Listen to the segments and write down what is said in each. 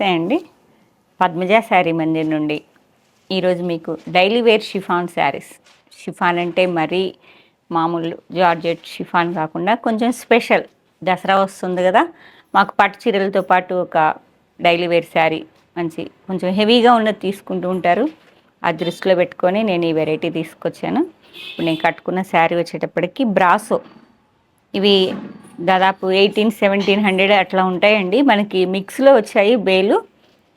నమస్తే అండి. పద్మజ శారీ మందిర్ నుండి ఈరోజు మీకు daily wear chiffon saris. Chiffon అంటే మరీ మామూలు జార్జెట్ షిఫాన్ కాకుండా కొంచెం స్పెషల్. దసరా వస్తుంది కదా, మాకు పట్టు చీరలతో పాటు ఒక డైలీ వేర్ శారీ మంచి కొంచెం హెవీగా ఉన్నది తీసుకుంటూ ఉంటారు. ఆ దృష్టిలో పెట్టుకొని నేను ఈ వెరైటీ తీసుకొచ్చాను. ఇప్పుడు నేను కట్టుకున్న శారీ వచ్చేటప్పటికి బ్రాసో. ఇవి దాదాపు 1700 అట్లా ఉంటాయండి. మనకి మిక్స్లో వచ్చాయి బేలు.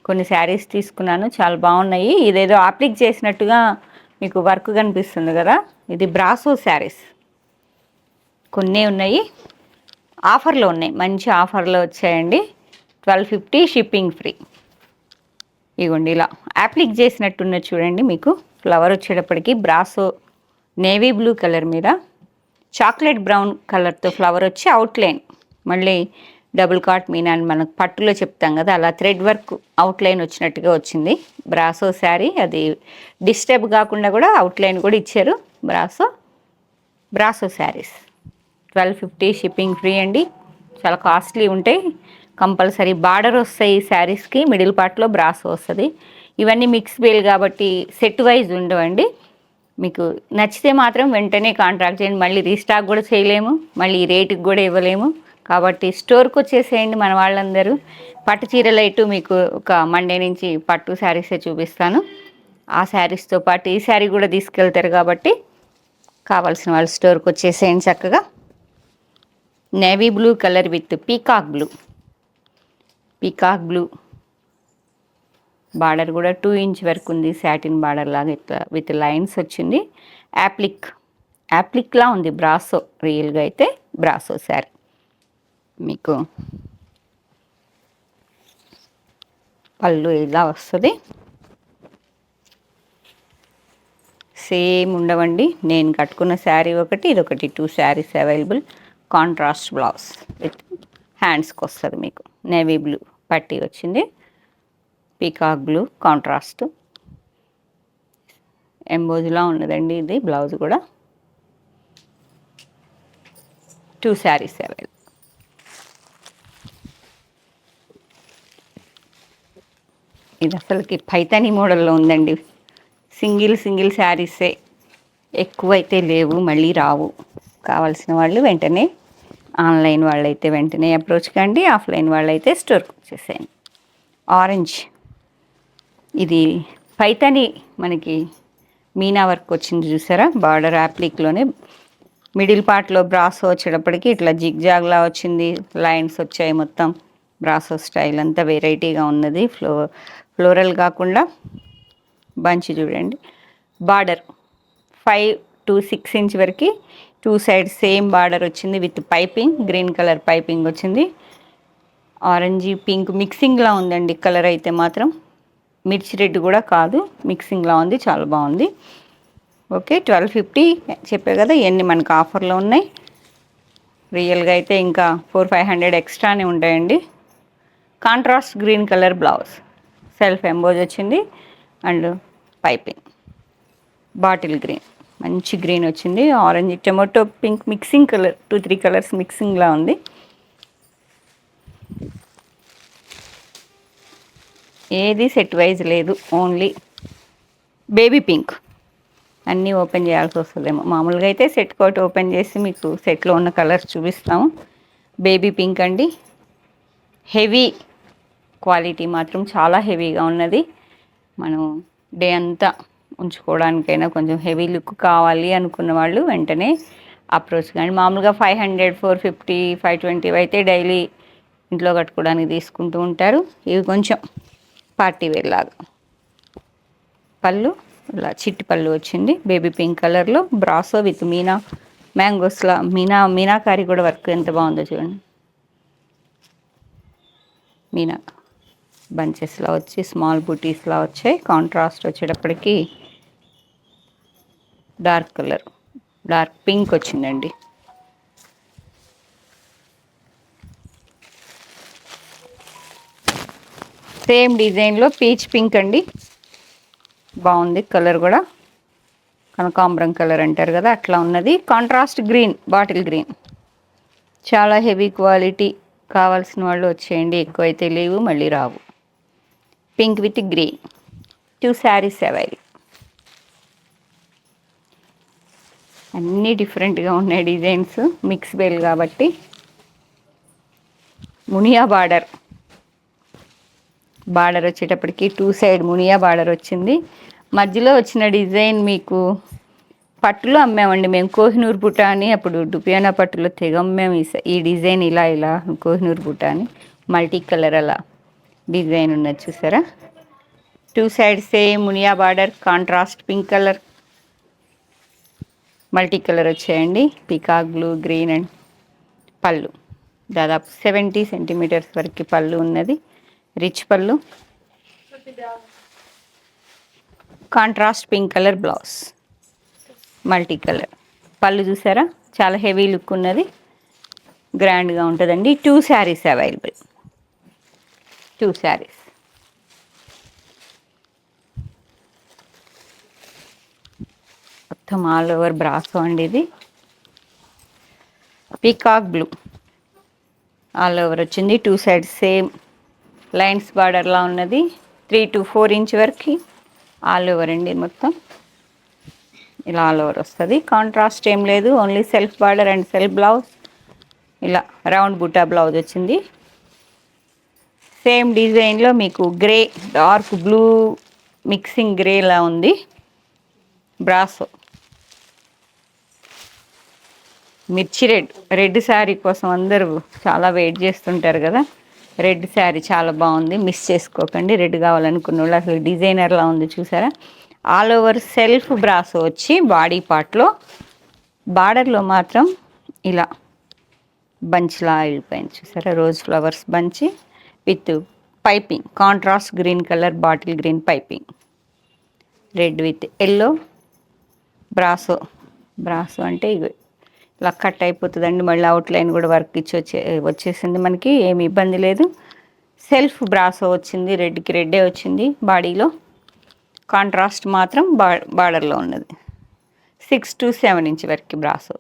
కొన్ని శారీస్ తీసుకున్నాను, చాలా బాగున్నాయి. ఇదేదో అప్లిక్ చేసినట్టుగా మీకు వర్క్ కనిపిస్తుంది కదా, ఇది బ్రాసో శారీస్. కొన్ని ఉన్నాయి, ఆఫర్లో ఉన్నాయి, మంచి ఆఫర్లో వచ్చాయండి. 1250 షిప్పింగ్ ఫ్రీ. ఇగోండి ఇలా అప్లిక్ చేసినట్టున్నది చూడండి. మీకు ఫ్లవర్ వచ్చేటప్పటికి బ్రాసో నేవీ బ్లూ కలర్ మీద చాక్లెట్ బ్రౌన్ కలర్తో ఫ్లవర్ వచ్చి అవుట్లైన్, మళ్ళీ డబుల్ కాట్ మీనా అని మనకు పట్టులో చెప్తాం కదా, అలా థ్రెడ్ వర్క్ అవుట్లైన్ వచ్చినట్టుగా వచ్చింది బ్రాసో శారీ. అది డిస్టర్బ్ కాకుండా కూడా అవుట్లైన్ కూడా ఇచ్చారు. బ్రాసో శారీస్ 1250 షిప్పింగ్ ఫ్రీ అండి. చాలా కాస్ట్లీ ఉంటాయి. కంపల్సరీ బార్డర్ వస్తాయి ఈ శారీస్కి, మిడిల్ పార్ట్లో బ్రాసో వస్తుంది. ఇవన్నీ మిక్స్ బేల్ కాబట్టి సెట్ వైజ్ ఉండవండి. మీకు నచ్చితే మాత్రం వెంటనే కాంట్రాక్ట్ చేయండి. మళ్ళీ రీస్టాక్ కూడా చేయలేము, మళ్ళీ ఈ రేటుకి కూడా ఇవ్వలేము. కాబట్టి స్టోర్కి వచ్చేసేయండి. మన వాళ్ళందరూ పట్టు చీరలు ఇటు మీకు ఒక మండే నుంచి పట్టు శారీసే చూపిస్తాను. ఆ శారీస్తో పాటు ఈ శారీ కూడా తీసుకెళ్తారు కాబట్టి కావాల్సిన వాళ్ళు స్టోర్కి వచ్చేసేయండి. చక్కగా navy blue colour with peacock blue border కూడా 2 ఇంచ్ వరకు ఉంది. సాటిన్ బార్డర్ లాగా ఇట్లా విత్ లైన్స్ వచ్చింది. యాప్లిక్లా ఉంది బ్రాసో. రియల్గా అయితే బ్రాసో శారీ. మీకు పళ్ళు ఇలా వస్తుంది. సేమ్ ఉండవండి. నేను కట్టుకున్న శారీ ఒకటి, ఇదొకటి, 2 saris available. Contrast blouse with హ్యాండ్స్కి వస్తుంది. మీకు నేవీ బ్లూ పట్టీ వచ్చింది, పీకాక్ బ్లూ కాంట్రాస్ట్ ఎంబోజ్లా ఉన్నదండి. ఇది బ్లౌజ్ కూడా. 2 శారీస్ అవైలబుల్. ఇది అసలుకి పైతానీ మోడల్లో ఉందండి. సింగిల్ శారీసే, ఎక్కువైతే లేవు, మళ్ళీ రావు. కావాల్సిన వాళ్ళు వెంటనే, ఆన్లైన్ వాళ్ళైతే వెంటనే అప్రోచ్ కండి, ఆఫ్లైన్ వాళ్ళైతే స్టోర్కి వచ్చేసేయండి. ఆరెంజ్, ఇది పైతాని మనకి మీనా వర్క్ వచ్చింది చూసారా, బార్డర్ యాప్లిక్లోనే మిడిల్ పార్ట్లో బ్రాసో వచ్చేటప్పటికి ఇట్లా జిగ్జాగ్లా వచ్చింది. లైన్స్ వచ్చాయి. మొత్తం బ్రాసో స్టైల్ అంతా వెరైటీగా ఉన్నది. ఫ్లోరల్ కాకుండా బంచి చూడండి. బార్డర్ 5 to 6 ఇంచ్ వరకు 2 సైడ్ సేమ్ బార్డర్ వచ్చింది with piping. Green colour piping వచ్చింది. ఆరెంజ్ పింక్ మిక్సింగ్లా ఉందండి. కలర్ అయితే మాత్రం మిర్చి రెడ్ కూడా కాదు, మిక్సింగ్లా ఉంది. చాలా బాగుంది. ఓకే, 1250 చెప్పే కదా. ఇవన్నీ మనకు ఆఫర్లో ఉన్నాయి. రియల్గా అయితే ఇంకా 400-500 ఎక్స్ట్రానే ఉంటాయండి. Contrast green colour blouse, self emboss వచ్చింది అండ్ పైపింగ్. బాటిల్ గ్రీన్, మంచి గ్రీన్ వచ్చింది. Orange tomato pink mixing colour, 2-3 colours మిక్సింగ్లా ఉంది. ఏది సెట్ వైజ్ లేదు, ఓన్లీ బేబీ పింక్. అన్నీ ఓపెన్ చేయాల్సి వస్తుందేమో. మామూలుగా అయితే సెట్ కోట్ ఓపెన్ చేసి మీకు సెట్లో ఉన్న కలర్స్ చూపిస్తాము. బేబీ పింక్ అండి. హెవీ క్వాలిటీ మాత్రం చాలా హెవీగా ఉన్నది. మనం డే అంతా ఉంచుకోవడానికైనా కొంచెం హెవీ లుక్ కావాలి అనుకున్న వాళ్ళు వెంటనే అప్రోచ్ కానీ. మామూలుగా 500, 450, 520 అయితే డైలీ ఇంట్లో కట్టుకోవడానికి తీసుకుంటూ ఉంటారు. ఇవి కొంచెం పార్టీ వేర్ లాగా. పళ్ళు ఇలా చిట్టి పళ్ళు వచ్చింది బేబీ పింక్ కలర్లో. బ్రాసో విత్ మ్యాంగోస్లా మీనాకారి కూడా వర్క్ ఎంత బాగుందో చూడండి. మీనా బంచెస్లా వచ్చి స్మాల్ బూటీస్లా వచ్చాయి. కాంట్రాస్ట్ వచ్చేటప్పటికి డార్క్ పింక్ వచ్చిందండి. సేమ్ డిజైన్లో పీచ్ పింక్ అండి. బాగుంది కలర్ కూడా. కనకాంబరం కలర్ అంటారు కదా, అట్లా ఉన్నది. కాంట్రాస్ట్ గ్రీన్, బాటిల్ గ్రీన్, చాలా హెవీ క్వాలిటీ. కావాల్సిన వాళ్ళు వచ్చేయండి. ఎక్కువైతే లేవు, మళ్ళీ రావు. Pink with green. 2 saris available. అన్నీ డిఫరెంట్గా ఉన్నాయి డిజైన్స్, మిక్స్ బెల్ కాబట్టి. మునియా బార్డర్ వచ్చేటప్పటికి 2 సైడ్ మునియా బార్డర్ వచ్చింది. మధ్యలో వచ్చిన డిజైన్ మీకు పట్టులో అమ్మామండి మేము, కోహినూర్ బుట్ట అని. అప్పుడు డుపియానా పట్టులో తెగమ్మాము ఈ డిజైన్. ఇలా కోహినూర్ బుట్ట అని మల్టీ కలర్ అలా డిజైన్ ఉన్నది చూసారా. 2 side same Muniya border, contrast pink colour, multi colour వచ్చాయండి. పికాక్ బ్లూ, గ్రీన్ అండ్ పళ్ళు దాదాపు 70 సెంటీమీటర్స్ వరకు పళ్ళు ఉన్నది. రిచ్ పళ్ళు, contrast pink colour blouse, multi colour పళ్ళు చూసారా, చాలా హెవీ లుక్ ఉన్నది, గ్రాండ్గా ఉంటుందండి. 2 శారీస్ అవైలబుల్. 2 శారీస్. మొత్తం ఆల్ ఓవర్ బ్రాసో అండి ఇది. పీకాక్ బ్లూ ఆల్ ఓవర్ వచ్చింది. 2 సైడ్స్ సేమ్ లైన్స్ బార్డర్లా ఉన్నది. 3 to 4 ఇంచ్ వరకు ఆల్ ఓవర్ అండి మొత్తం. ఇలా ఆల్ ఓవర్ వస్తుంది. కాంట్రాస్ట్ ఏం లేదు, only self border and self blouse. ఇలా రౌండ్ బుటా బ్లౌజ్ వచ్చింది. సేమ్ డిజైన్లో మీకు గ్రే, డార్క్ బ్లూ మిక్సింగ్ గ్రేలా ఉంది బ్రాసో. మిర్చి రెడ్ శారీ కోసం అందరూ చాలా వెయిట్ చేస్తుంటారు కదా. రెడ్ శారీ చాలా బాగుంది, మిస్ చేసుకోకండి. రెడ్ కావాలనుకున్న వాళ్ళు. అసలు డిజైనర్లా ఉంది చూసారా. ఆల్ ఓవర్ సెల్ఫ్ బ్రాసో వచ్చి బాడీ పార్ట్లో, బార్డర్లో మాత్రం ఇలా బంచ్లా వెళ్ళిపోయింది చూసారా. Rose flowers bunch with piping, contrast green colour bottle green piping, red with yellow brasso. అంటే ఇవి ఇలా కట్ అయిపోతుందండి. మళ్ళీ అవుట్లైన్ కూడా వర్క్ ఇచ్చి వచ్చేసింది మనకి, ఏమి ఇబ్బంది లేదు. సెల్ఫ్ బ్రాసో వచ్చింది, రెడ్కి రెడ్డే వచ్చింది బాడీలో. కాంట్రాస్ట్ మాత్రం బార్డర్లో ఉన్నది. 6 to 7 ఇంచ్ వరకు బ్రాసో.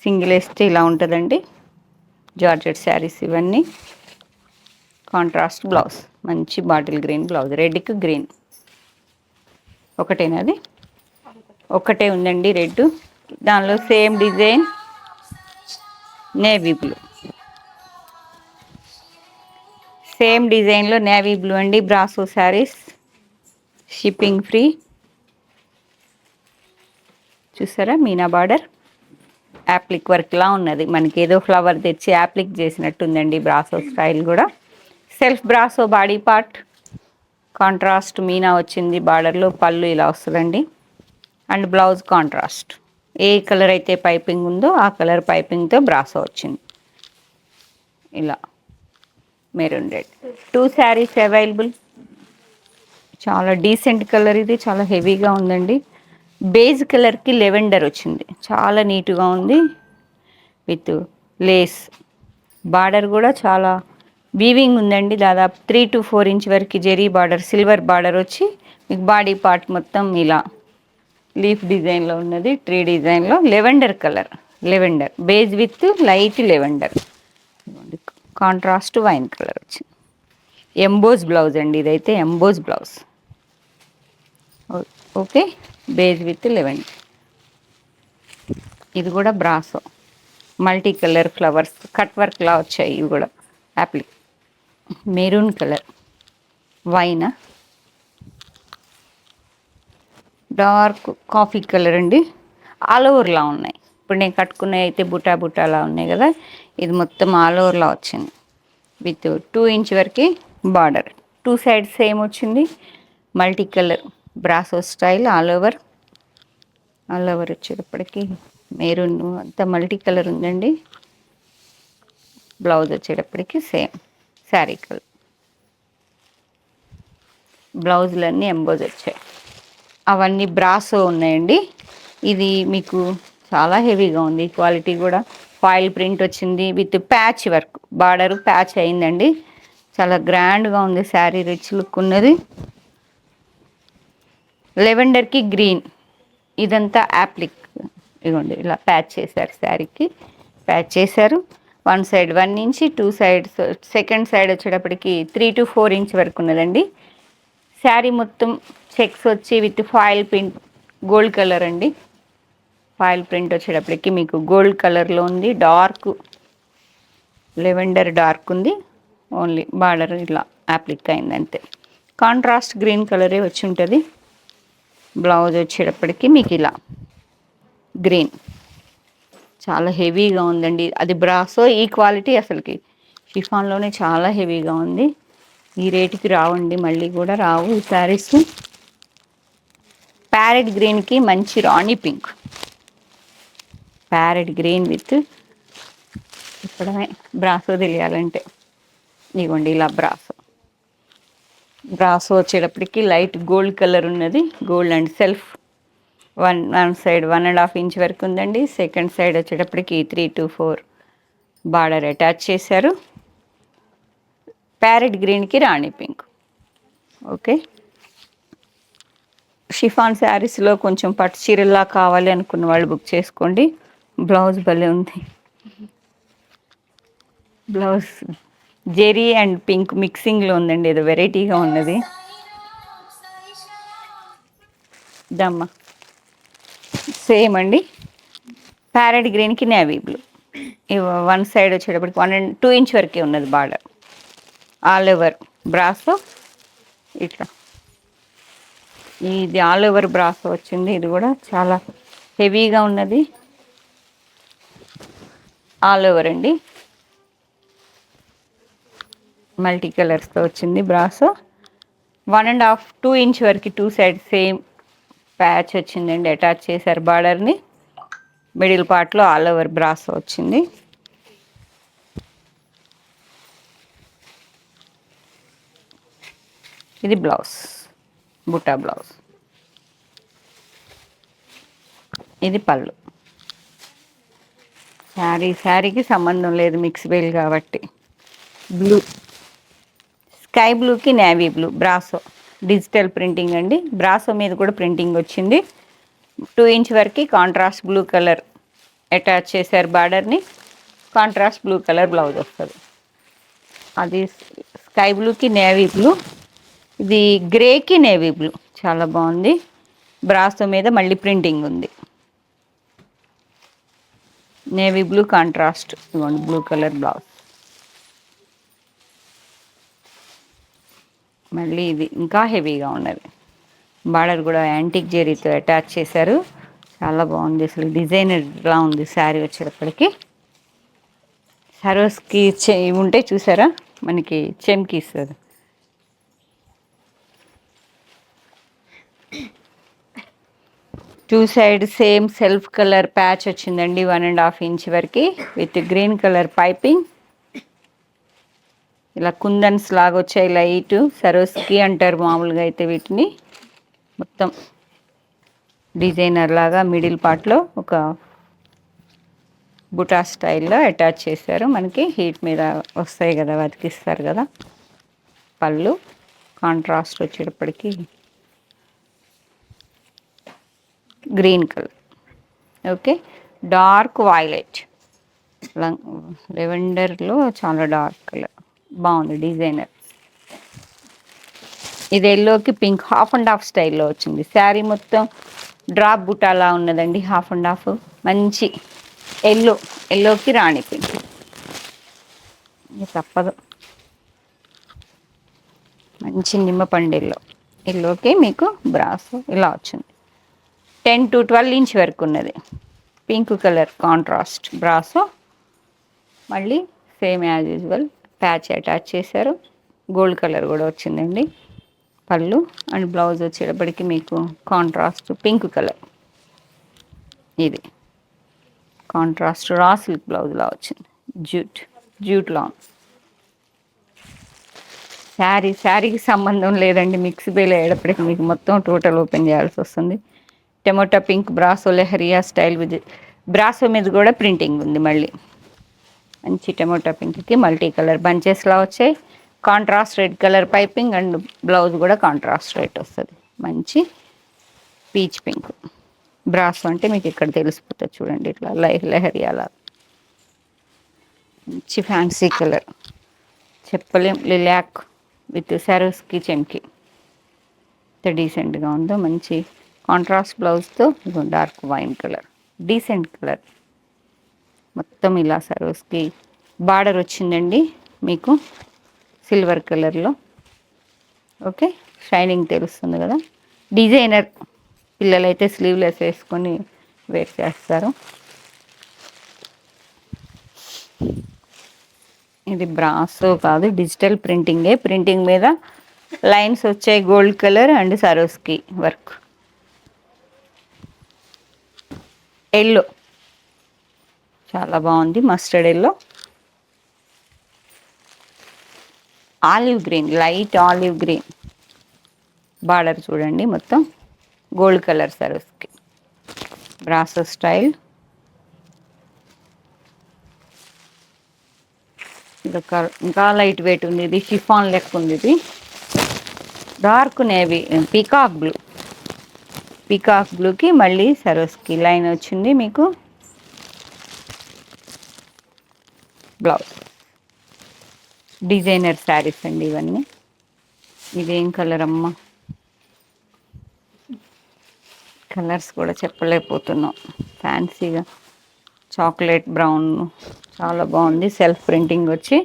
సింగిల్ వేస్తే ఇలా ఉంటుందండి. జార్జెట్ శారీస్ ఇవన్నీ. కాంట్రాస్ట్ బ్లౌజ్, మంచి బాటిల్ గ్రీన్ బ్లౌజ్, రెడ్కి గ్రీన్. ఒకటేనా అది? ఒకటే ఉందండి రెడ్. దానిలో same design navy blue, same డిజైన్లో నేవీ బ్లూ అండి. Brasso saris, shipping free. చూసారా మీనా బార్డర్, యాప్లిక్ వర్క్లా ఉన్నది. మనకి ఏదో ఫ్లవర్ తెచ్చి యాప్లిక్ చేసినట్టుందండి బ్రాసో స్టైల్ కూడా. Self brasso body part, contrast Meena వచ్చింది బార్డర్లో. పళ్ళు ఇలా వస్తుందండి and blouse contrast. A colour అయితే పైపింగ్ ఉందో ఆ కలర్ పైపింగ్తో బ్రాసో వచ్చింది. ఇలా మెరూన్ రెడ్. 2 శారీస్ అవైలబుల్. చాలా డీసెంట్ కలర్ ఇది, చాలా హెవీగా ఉందండి. బేజ్ కలర్కి లెవెండర్ వచ్చింది, చాలా నీట్గా ఉంది విత్ లేస్. బార్డర్ కూడా చాలా వీవింగ్ ఉందండి. దాదాపు 3 to 4 ఇంచ్ వరకు జెరీ బార్డర్, సిల్వర్ బార్డర్ వచ్చి మీకు బాడీ పార్ట్ మొత్తం ఇలా లీఫ్ డిజైన్లో ఉన్నది. ట్రీ డిజైన్లో lavender colour, lavender beige with light lavender, contrast wine colour వచ్చింది. ఎంబోజ్ బ్లౌజ్ అండి ఇదైతే, emboss blouse. Okay, beige with lavender. ఇది కూడా brasso, multi colour flowers cut వర్క్లా వచ్చాయి. ఇవి కూడా applique. Maroon colour, wine, dark coffee colour అండి. ఆల్ ఓవర్లా ఉన్నాయి. ఇప్పుడు నేను కట్టుకున్నవి అయితే బుటాలా ఉన్నాయి కదా, ఇది మొత్తం ఆల్ ఓవర్లా వచ్చింది విత్ 2 ఇంచ్ వరకు బార్డర్. 2 సైడ్స్ సేమ్ వచ్చింది. Multi colour brasso style all over. All over వచ్చేటప్పటికి మెరూన్ అంతా మల్టీ కలర్ ఉందండి. బ్లౌజ్ వచ్చేటప్పటికి సేమ్ శారీ కలర్. బ్లౌజులన్నీ ఎంబోజ్ వచ్చాయి. అవన్నీ బ్రాసో ఉన్నాయండి. ఇది మీకు చాలా హెవీగా ఉంది, క్వాలిటీ కూడా. ఫాయిల్ ప్రింట్ వచ్చింది with patch work, border patch అయిందండి. చాలా గ్రాండ్గా ఉంది శారీ, రిచ్ లుక్ ఉన్నది. లెవెండర్కి గ్రీన్, ఇదంతా యాప్లిక్. ఇదిగోండి ఇలా ప్యాచ్ చేశారు, శారీకి ప్యాచ్ చేశారు. One side 1 inch, two sides second side వచ్చేటప్పటికి 3 to 4 ఇంచ్ వరకు ఉన్నదండి. శారీ మొత్తం చెక్స్ వచ్చి with foil print gold colour అండి. ఫాయిల్ ప్రింట్ వచ్చేటప్పటికి మీకు గోల్డ్ కలర్లో ఉంది. డార్క్ లెవెండర్ డార్క్ ఉంది. ఓన్లీ బార్డర్ ఇలా అప్లిక్ అయింది అంతే. కాంట్రాస్ట్ గ్రీన్ కలరే వచ్చి ఉంటుంది. బ్లౌజ్ వచ్చేటప్పటికి మీకు ఇలా గ్రీన్, చాలా హెవీగా ఉందండి. అది బ్రాసో ఈ క్వాలిటీ అసలుకి షిఫాన్లోనే చాలా హెవీగా ఉంది. ఈ రేటుకి రావండి, మళ్ళీ కూడా రావు ఈ శారీస్. ప్యారెట్ గ్రీన్కి మంచి rani pink, parrot green with ఇప్పుడమే బ్రాసో తెలియాలంటే ఇదిగోండి ఇలా బ్రాసో. బ్రాసో వచ్చేటప్పటికి లైట్ గోల్డ్ కలర్ ఉన్నది. Gold and self one side 1.5 inch వరకు ఉందండి. సెకండ్ సైడ్ వచ్చేటప్పటికి 3 to 4 బార్డర్ అటాచ్ చేశారు. ప్యారెట్ గ్రీన్కి రాణి పింక్. ఓకే, షిఫాన్ శారీస్లో కొంచెం పట్టు చీరల్లా కావాలి అనుకున్న వాళ్ళు బుక్ చేసుకోండి. బ్లౌజ్ భలే ఉంది. బ్లౌజ్ జెరీ అండ్ పింక్ మిక్సింగ్లో ఉందండి, ఏదో వెరైటీగా ఉన్నది. దమ్మ సేమ్ అండి. ప్యారెట్ గ్రీన్కి నేవీ బ్లూ. వన్ సైడ్ వచ్చేటప్పటికి 1 and 2 ఇంచ్ వరకే ఉన్నది బార్డర్. ఆల్ ఓవర్ బ్రాసో ఇట్లా, ఇది ఆల్ ఓవర్ బ్రాసో వచ్చింది. ఇది కూడా చాలా హెవీగా ఉన్నది. ఆల్ ఓవర్ అండి, మల్టీ కలర్స్తో వచ్చింది బ్రాసో. 1.5 2 ఇంచ్ వరకు టూ సైడ్ సేమ్ ప్యాచ్ వచ్చిందండి. అటాచ్ చేశారు బార్డర్ని. మిడిల్ పార్ట్లో ఆల్ ఓవర్ బ్రాసో వచ్చింది. ఇది బ్లౌజ్, బుటా బ్లౌజ్. ఇది పళ్ళు. శారీకి సంబంధం లేదు, మిక్స్ బేల్ కాబట్టి. బ్లూ, స్కై బ్లూకి navy blue brasso. Digital printing అండి. బ్రాసో మీద కూడా ప్రింటింగ్ వచ్చింది. 2 ఇంచ్ వరకు కాంట్రాస్ట్ బ్లూ కలర్ అటాచ్ చేశారు బార్డర్ని. కాంట్రాస్ట్ బ్లూ కలర్ బ్లౌజ్ వస్తుంది. అది స్కై బ్లూకి నేవీ బ్లూ. ఇది గ్రేకి నేవీ బ్లూ, చాలా బాగుంది. బ్రాసో మీద మళ్ళీ ప్రింటింగ్ ఉంది. నేవీ బ్లూ కాంట్రాస్ట్ ఇవ్వండి బ్లూ కలర్ బ్లౌజ్. మళ్ళీ ఇది ఇంకా హెవీగా ఉన్నది. బార్డర్ కూడా యాంటిక్ జెరీతో అటాచ్ చేశారు. చాలా బాగుంది, అసలు డిజైనర్లా ఉంది శారీ వచ్చేటప్పటికి. సరోస్కి ఇవి ఉంటే చూసారా, మనకి చెమ్కి ఇస్తుంది. Two side same self colour patch వచ్చిందండి. 1.5 ఇంచ్ వరకు విత్ గ్రీన్ కలర్ పైపింగ్. ఇలా కుందన్స్ లాగా వచ్చాయి లైట్. సరోస్కి అంటారు మామూలుగా అయితే వీటిని. మొత్తం డిజైనర్ లాగా మిడిల్ పార్ట్లో ఒక బుటా స్టైల్లో అటాచ్ చేశారు. మనకి హీట్ మీద వస్తాయి కదా, అతికిస్తారు కదా. పళ్ళు కాంట్రాస్ట్ వచ్చేటప్పటికి green colour. Okay, dark violet, లెవెండర్లో చాలా డార్క్ కలర్ బాగుంది డిజైనర్. ఇది ఎల్లోకి పింక్ హాఫ్ అండ్ హాఫ్ స్టైల్లో వచ్చింది. శారీ మొత్తం డ్రాప్ బుటాలా ఉన్నదండి, హాఫ్ అండ్ హాఫ్. మంచి ఎల్లోకి రాణి పింక్. తప్పదు, మంచి నిమ్మ పండెల్లో ఎల్లోకి మీకు బ్రాసో ఇలా వచ్చింది. 10 to 12 ఇంచ్ వరకు ఉన్నది. Pink colour contrast brasso. మళ్ళీ same as usual patch attach చేశారు. గోల్డ్ కలర్ కూడా వచ్చిందండి. పళ్ళు అండ్ బ్లౌజ్ వచ్చేటప్పటికి మీకు కాంట్రాస్ట్ పింక్ కలర్. ఇది కాంట్రాస్ట్ రా సిల్క్ బ్లౌజ్లా వచ్చింది. Jute long. శారీకి సంబంధం లేదండి, మిక్స్ బేల్ అయ్యేటప్పటికి మీకు మొత్తం టోటల్ ఓపెన్ చేయాల్సి వస్తుంది. Tomato pink brasso leheriya style with brasso మీద కూడా ప్రింటింగ్ ఉంది. మళ్ళీ మంచి టమోటా పింక్కి మల్టీ కలర్ బంచెస్లా వచ్చాయి. Contrast red colour piping and blouse కూడా కాంట్రాస్ట్ రెడ్ వస్తుంది. మంచి పీచ్ పింక్. బ్రాసో అంటే మీకు ఇక్కడ తెలిసిపోతుంది చూడండి, ఇట్లా లెహరియాలా. మంచి ఫ్యాన్సీ కలర్, చెప్పలేం. లిలాక్ విత్ సరోస్కి చెమ్కి, ఎంత డీసెంట్గా ఉందో. మంచి కాంట్రాస్ట్ బ్లౌజ్తో dark wine colour, decent colour. మొత్తం ఇలా సరోస్కి బార్డర్ వచ్చిందండి మీకు సిల్వర్ కలర్లో. ఓకే, షైనింగ్ తెలుస్తుంది కదా. డిజైనర్ పిల్లలైతే స్లీవ్లెస్ వేసుకొని వేర్ చేస్తారు. ఇది బ్రాసో కాదు, డిజిటల్ ప్రింటింగే. ప్రింటింగ్ మీద లైన్స్ వచ్చాయి, gold colour and సరోస్కి work. Yellow చాలా బాగుంది, mustard yellow. Olive green, light olive green border చూడండి, మొత్తం గోల్డ్ కలర్ సరోస్కి, బ్రాసో స్టైల్. ఇదొక ఇంకా లైట్ వెయిట్ ఉంది, ఇది షిఫాన్ లెక్క ఉంది. ఇది dark navy, peacock blue, peacock బ్లూకి మళ్ళీ సరోస్కి లైన్ వచ్చింది మీకు. బ్లౌజ్ డిజైనర్ శారీస్ అండి ఇవన్నీ. ఇదేం కలర్ అమ్మా, కలర్స్ కూడా చెప్పలేకపోతున్నాం. ఫ్యాన్సీగా చాక్లెట్ బ్రౌన్, చాలా బాగుంది. సెల్ఫ్ ప్రింటింగ్ వచ్చి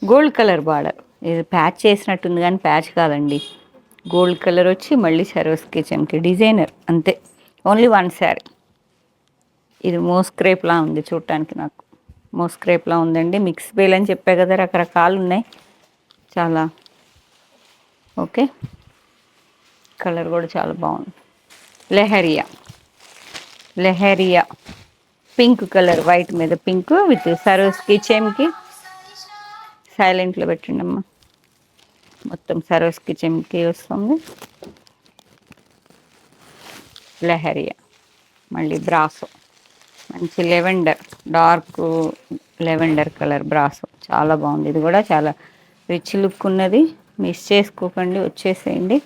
గోల్డ్ కలర్ బార్డర్. ఇది ప్యాచ్ చేసినట్టుంది కానీ ప్యాచ్ కాదండి, గోల్డ్ కలర్ వచ్చి మళ్ళీ సరోస్కి చెమ్కి డిజైనర్ అంతే. Only one sari. ఇది మోస్క్రేప్లా ఉంది చూడటానికి, నాకు మోస్క్రేప్లా ఉందండి. మిక్స్ బేల్ అని చెప్పే కదా, రకరకాలు ఉన్నాయి చాలా. ఓకే, కలర్ కూడా చాలా బాగుంది. Leheriya, leheriya pink colour, white మీద పింక్ విత్ సరోస్కి చెమ్కి. సైలెంట్లో పెట్టండి అమ్మా, మొత్తం సరోస్కి చెమ్కి వస్తుంది. లెహరియా మళ్ళీ బ్రాసో, మంచి lavender, dark lavender colour brasso, చాలా బాగుంది. ఇది కూడా చాలా రిచ్ లుక్ ఉన్నది, మిస్ చేసుకోకండి, వచ్చేసేయండి.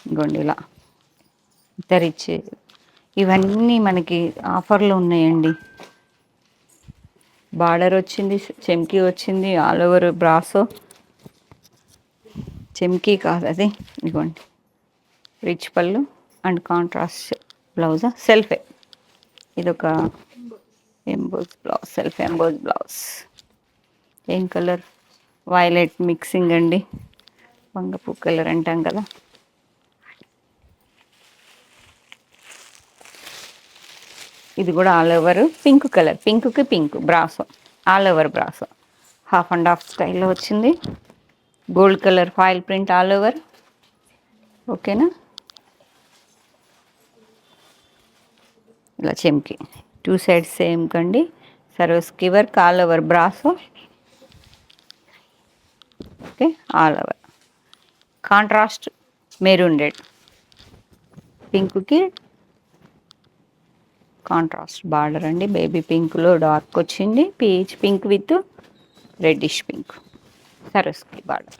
ఇంకోండి ఇలా ఇంత రిచ్. ఇవన్నీ మనకి ఆఫర్లో ఉన్నాయండి. బార్డర్ వచ్చింది, చెమ్కీ వచ్చింది, ఆల్ ఓవర్ బ్రాసో. చెమ్కీ కాదు అది, ఇదిగోండి రిచ్ పళ్ళు అండ్ కాంట్రాస్ట్ బ్లౌజ్. సెల్ఫే, ఇదొక emboss blouse, self emboss blouse. ఏం కలర్, వైలెట్ మిక్సింగ్ అండి, వంగపూ కలర్ అంటాం కదా. ఇది కూడా ఆల్ ఓవర్ పింక్ కలర్, పింక్కి pink brasso, all over brasso, half and half స్టైల్లో వచ్చింది. Gold colour foil print all over. ఓకేనా, ఇలా చెమ్కి టూ సైడ్స్ సేమ్ కండి. Swarovski work all over brasso. Okay, all over contrast maroon red, పింక్కి contrast border అండి. Baby పింక్లో dark వచ్చింది, peach pink with reddish pink, Swarovski border.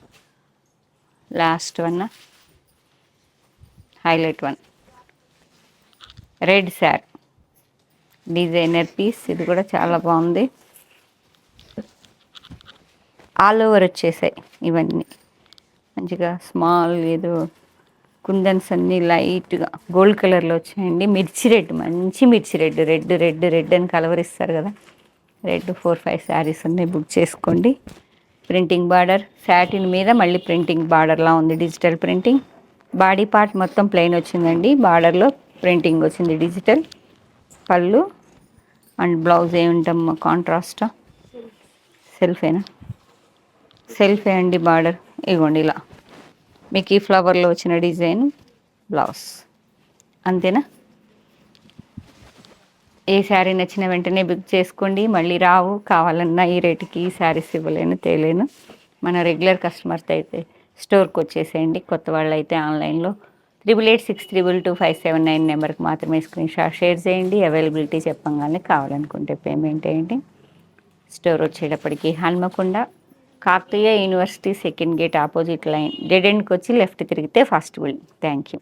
Last one, highlight one, red sari, designer piece. ఇది కూడా చాలా బాగుంది, all over వచ్చేసాయి ఇవన్నీ మంచిగా. స్మాల్ ఏదో కుందన్స్ అన్నీ లైట్గా గోల్డ్ కలర్లో వచ్చాయండి. మిర్చి రెడ్, మంచి మిర్చి రెడ్, రెడ్ రెడ్ రెడ్ అని కలవరిస్తారు కదా, రెడ్ 4-5 శారీస్ ఉన్నాయి, బుక్ చేసుకోండి. ప్రింటింగ్ బార్డర్, శాటిన్ మీద మళ్ళీ ప్రింటింగ్ బార్డర్లా ఉంది, డిజిటల్ ప్రింటింగ్. బాడీ పార్ట్ మొత్తం ప్లెయిన్ వచ్చిందండి, బార్డర్లో ప్రింటింగ్ వచ్చింది డిజిటల్. పళ్ళు అండ్ బ్లౌజ్ ఏమిటమ్మా, కాంట్రాస్టా సెల్ఫేనా, సెల్ఫే అండి బార్డర్. ఇగోండి ఇలా మీకు ఈ ఫ్లవర్లో వచ్చిన డిజైన్ బ్లౌజ్, అంతేనా. ఏ శారీ నచ్చిన వెంటనే బుక్ చేసుకోండి, మళ్ళీ రావు. కావాలన్నా ఈ రేటుకి ఈ శారీస్ ఇవ్వలేను, తేలేను. మన రెగ్యులర్ కస్టమర్స్ అయితే స్టోర్కి వచ్చేసేయండి, కొత్త వాళ్ళు అయితే ఆన్లైన్లో 8886222579 నెంబర్కి మాత్రమే స్క్రీన్ షాట్ షేర్ చేయండి. అవైలబిలిటీ చెప్పంగానే కావాలనుకుంటే పేమెంట్ వేయండి. స్టోర్ వచ్చేటప్పటికి Hanamkonda Kakatiya university second gate opposite line dead ఎండ్కి వచ్చి లెఫ్ట్ తిరిగితే ఫస్ట్ బిల్డింగ్. Thank you.